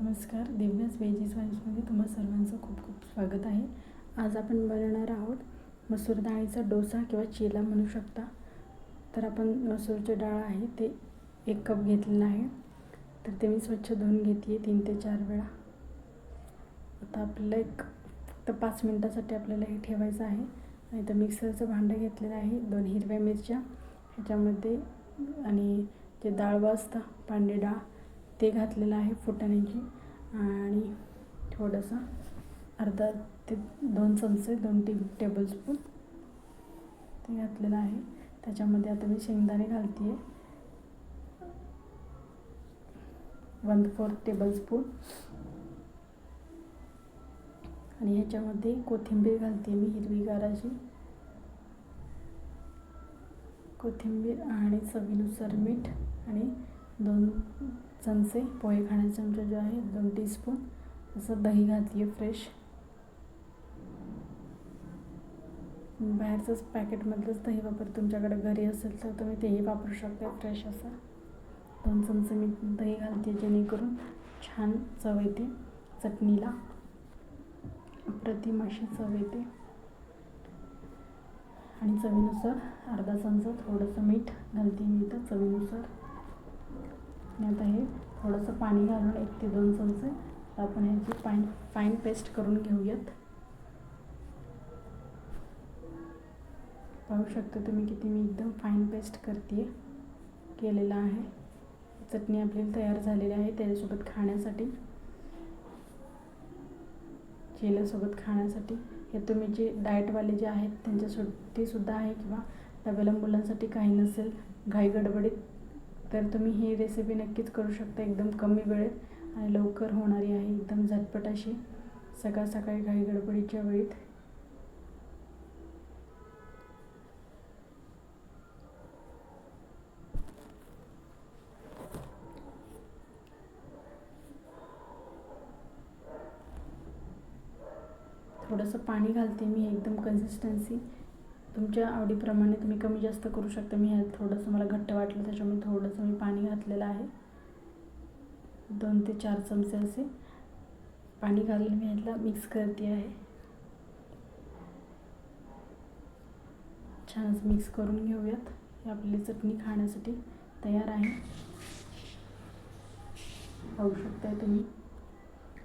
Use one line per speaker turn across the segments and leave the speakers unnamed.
नमस्कार, दिव्यास व्हेजीस वाईन्समध्ये तुम्हा सर्वांचं खूप खूप स्वागत आहे. आज आपण बनवणार आहोत मसूर डाळीचा डोसा किंवा चीला म्हणू शकता. तर आपण मसूरची डाळ आहे ते 1 कप घेतलेला आहे. तर ते मी स्वच्छ धुवून घेते 3 ते 4 वेळा. आता आपल्याला फक्त 5 मिनटासाठी आपल्याला हे ठेवायचं आहे. आणि तर मिक्सरचं भांडं घेतलेलं आहे, 2 हिरव्या मिरच्या ह्याच्यामध्ये आणि जे डाळ असतं पांढरी डाळ ते घातलेलं आहे फुटाण्याची, आणि थोडंसं अर्धा ते 2 चमचे 2 टेबलस्पून ते घातलेलं आहे. त्याच्यामध्ये आता मी शेंगदाणे घालते आहे 1/4 टेबलस्पून, आणि ह्याच्यामध्ये कोथिंबीर घालते मी हिरवीगार अशी कोथिंबीर, आणि चवीनुसार मीठ, आणि 2 चमचे पोहे खाण्याचा चमचा जो आहे 2 टीस्पून असं दही घातली आहे फ्रेश. बाहेरचंच पॅकेटमधलंच दही वापर, तुमच्याकडे घरी असेल तर तुम्ही तेही वापरू शकता फ्रेश असं. 2 चमचे मी दही घालते जेणेकरून छान चव येते चटणीला, अप्रतिम अशी चव येते. आणि चवीनुसार अर्धा चमचा थोडंसं मीठ घालते मी इथं चवीनुसार. आणि आता हे थोडंसं पाणी घालून 1 ते 2 चमचे आपण ह्याची फाईन पेस्ट करून घेऊयात. पाहू शकता तुम्ही किती मी एकदम फाईन पेस्ट केलेला आहे. चटणी आपली तयार झालेली आहे त्याच्यासोबत खाण्यासाठी, चील्यासोबत खाण्यासाठी. हे तुम्ही जे डाएटवाले जे आहेत त्यांच्यासाठी सुद्धा आहे, किंवा डब्याला मुलांसाठी काही नसेल घाई गडबडीत तर तुम्ही ही रेसिपी नक्कीच करू शकता. एकदम कमी वेळेत आणि लवकर होणारी आहे, एकदम झटपट अशी, सकाळ सकाळी घाई गडबडीच्या वेळेत. थोडंसं पाणी घालते मी, एकदम कन्सिस्टन्सी तुमच्या आवडीप्रमाणे तुम्ही कमी जास्त करू शकता. मी ह्यात थोडंसं मला घट्ट वाटलं त्याच्यामुळे थोडंसं मी पाणी घातलेलं आहे. 2 ते 4 चमचे असे पाणी घालून मी ह्याला मिक्स करते आहे. छान असं मिक्स करून घेऊयात. ही आपली चटणी खाण्यासाठी तयार आहे, पाहू शकताय तुम्ही.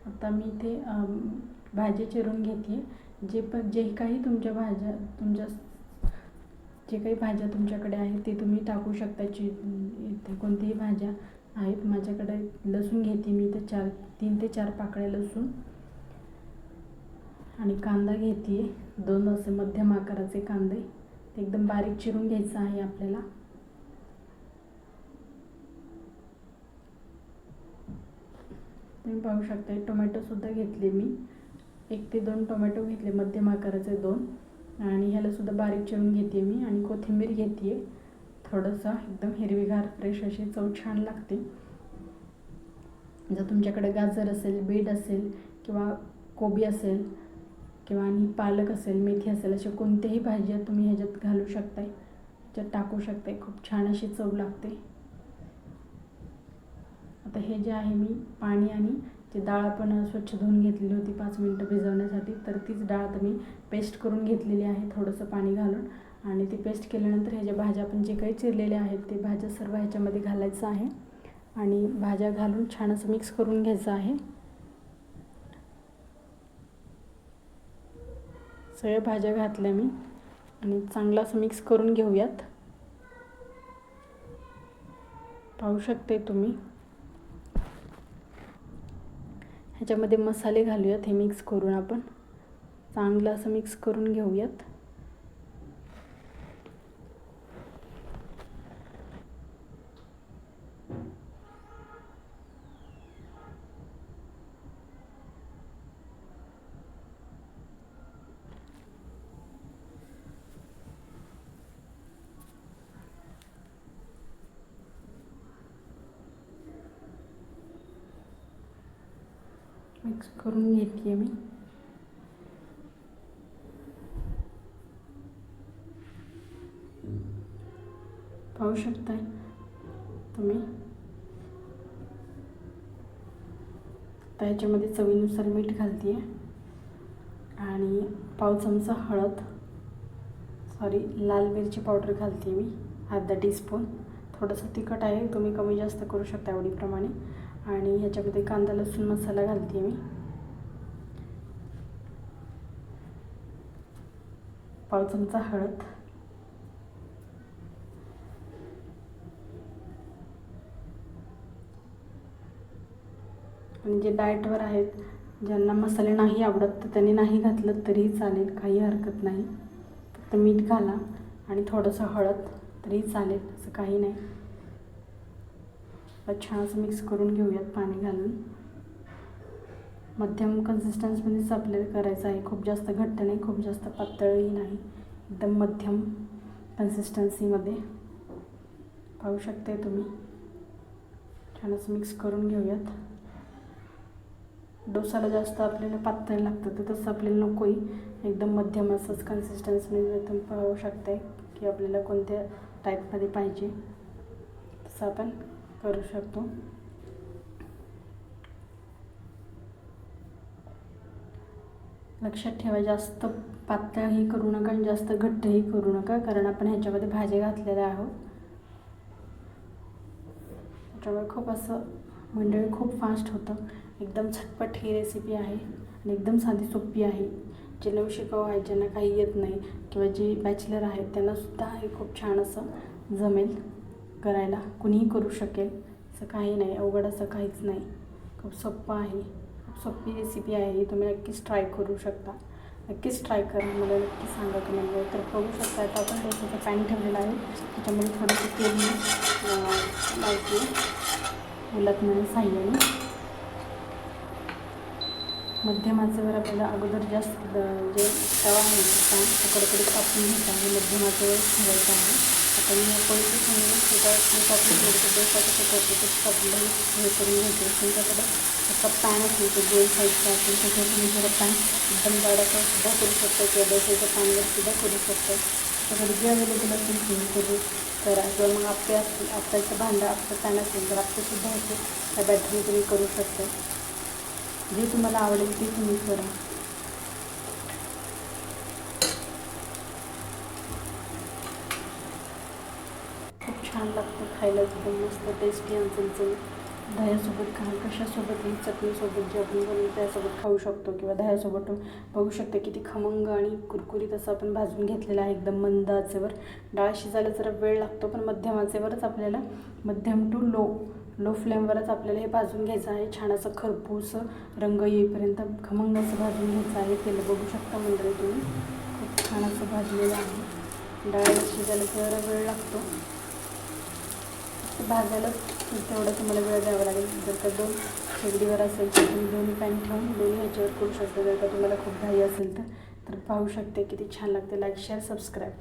आता मी इथे भाज्या चिरून घेते. जे काही तुमच्या भाज्या जे काही भाज्या तुमच्याकडे आहेत ते तुम्ही टाकू शकता. इथे कोणतीही भाज्या आहेत. माझ्याकडे लसूण घेते मी इथे 3 ते 4 पाकळ्या लसूण, आणि कांदा घेते 2 असे मध्यम आकाराचे कांदे, ते एकदम बारीक चिरून घ्यायचं आहे आपल्याला. तुम्ही पाहू शकता टोमॅटोसुद्धा घेतले मी, 1 ते 2 टोमॅटो घेतले मध्यम आकाराचे 2, आणि ह्याला सुद्धा बारीक चिरून घेते मी. आणि कोथिंबीर घेते थोडंसं, एकदम हिरवीगार फ्रेश अशी चव छान लागते. जर तुमच्याकडे गाजर असेल, बीट असेल, किंवा कोबी असेल, किंवा आणि पालक असेल, मेथी असेल, अशा कोणत्याही भाज्या तुम्ही ह्याच्यात घालू शकताय, ह्याच्यात टाकू शकताय. खूप छान अशी चव लागते. आता हे जे आहे मी पाणी आणि जी डाळ आपण स्वच्छ धुवून घेतलेली होती 5 मिनटं भिजवण्यासाठी, तर तीच डाळ आता मी पेस्ट करून घेतलेली आहे थोडंसं पाणी घालून. आणि ती पेस्ट केल्यानंतर ह्या ज्या भाज्या आपण जे काही चिरलेल्या आहेत ते भाज्या सर्व ह्याच्यामध्ये घालायचं आहे, आणि भाज्या घालून छान असं मिक्स करून घ्यायचं आहे. सगळ्या भाज्या घातल्या मी, आणि चांगलं असं मिक्स करून घेऊयात. पाहू शकते तुम्ही. ह्याच्यामध्ये मसाले घालूयात. हे मिक्स करून आपण चांगलं असं मिक्स करून घेऊयात. मिक्स करून घेते मी. पाहू शकताय तुम्ही. तर ह्याच्यामध्ये चवीनुसार मीठ घालते आहे आणि पाव चमचा लाल मिरची पावडर घालते मी, अर्धा टीस्पून. थोडंसं तिखट आहे, तुम्ही कमी जास्त करू शकता आवडीप्रमाणे. आणि ह्याच्यामध्ये कांदा लसूण मसाला घालते मी, पाव चमचा हळद, आणि जे डाएटवर आहेत ज्यांना मसाले नाही आवडत तर त्यांनी नाही घातलं तरीही चालेल, काही हरकत नाही. फक्त मीठ घाला आणि थोडंसं हळद तरीही चालेल, असं काही नाही. छान असं मिक्स करून घेऊयात पाणी घालून. मध्यम कन्सिस्टन्सीमध्येच आपल्याला करायचं आहे, खूप जास्त घट्ट नाही, खूप जास्त पातळही नाही, एकदम मध्यम कन्सिस्टन्सीमध्ये. पाहू शकते तुम्ही. छान असं मिक्स करून घेऊयात. डोसाला जास्त आपल्याला पातळ लागतं तर तसं आपल्याला नकोही, एकदम मध्यम असंच कन्सिस्टन्सीमध्ये तुम्ही पाहू शकते की आपल्याला कोणत्या टाईपमध्ये पाहिजे तसं आपण करू शकतो. लक्षात ठेवा, जास्त पातळही करू नका आणि जास्त घट्टही करू नका, कारण आपण ह्याच्यामध्ये भाज्या घातलेल्या आहोत. त्यामुळे खूप असं मंडळी खूप फास्ट होतं. एकदम झटपट ही रेसिपी आहे आणि एकदम साधी सोपी आहे. जे नवशिकाऊ आहेत, ज्यांना काही येत नाही किंवा जे बॅचलर आहेत त्यांनासुद्धा हे खूप छान असं जमेल करायला. कुणीही करू शकेल, असं काही नाही, अवघड असं काहीच नाही. खूप सोपं आहे, खूप सोपी रेसिपी आहे ही. तुम्ही नक्कीच ट्राय करू शकता, नक्कीच ट्राय करा. मला नक्की सांगा कमेंटमध्ये. तर बघू शकता आता आपण डोसाचं पॅन ठेवलेलं आहे, त्याच्यामध्ये थोडंसं तेल लावते उलटण्याच्या साह्याने. मध्यम आचेवर आपल्याला अगोदर जास्त जे तवा आहे तो कडकडीत कापून घ्यायचा आहे, मध्यम आचेवर ठेवायचा आहे. आता मी या पोळीचं समजा छोटा आपलं थोडंसं डोसा कसं करतो तसं आपल्याला हे करून घ्यायचं. तुमच्याकडे असा पॅन असेल तर गोल साईजचा असेल त्याच्यावर तुम्ही जरा पॅन एकदम जाडाचा सुद्धा करू शकतो किंवा डोसाच्या पॅनवर सुद्धा करू शकतो. त्याच्याकडे जे अवेलेबल असेल तुम्ही करा. किंवा मग आप्पे असतील, आप्प्याचं भांडं आप्पं पॅन असेल तर आप्पेसुद्धा असेल त्या बॅटरी तुम्ही करू शकता. जे तुम्हाला आवडेल ते तुम्ही करा. खूप छान लागतं खायला, एकदम मस्त टेस्टी आणि चमचमीत. दह्यासोबत खा, कशासोबतही चटणीसोबत जे आपण बनवतो त्यासोबत खाऊ शकतो किंवा दह्यासोबत. बघू शकता किती खमंग आणि कुरकुरीत असं आपण भाजून घेतलेलं आहे एकदम मंद आचेवर. डाळ शिजायला जरा वेळ लागतो पण मध्यम आचेवरच आपल्याला, मध्यम टू लो फ्लेमवरच आपल्याला हे भाजून घ्यायचं आहे. छान असं खरपूस रंग येईपर्यंत खमंग असं भाजून घ्यायचं आहे. तेल बघू शकता मंडळी तुम्ही, खूप छान असं भाजलेलं आहे. डाळ शिजायला जरा वेळ लागतो, भाजायला तेवढं तुम्हाला वेळ द्यावा लागेल. जर का 2 शेगडीवर असेल तर तुम्ही दोन्ही पॅन ठेवून दोन्ही ह्याच्यावर करू शकता. जर का तुम्हाला खूप घाई असेल तर पाहू शकते किती छान लागते. Like share subscribe.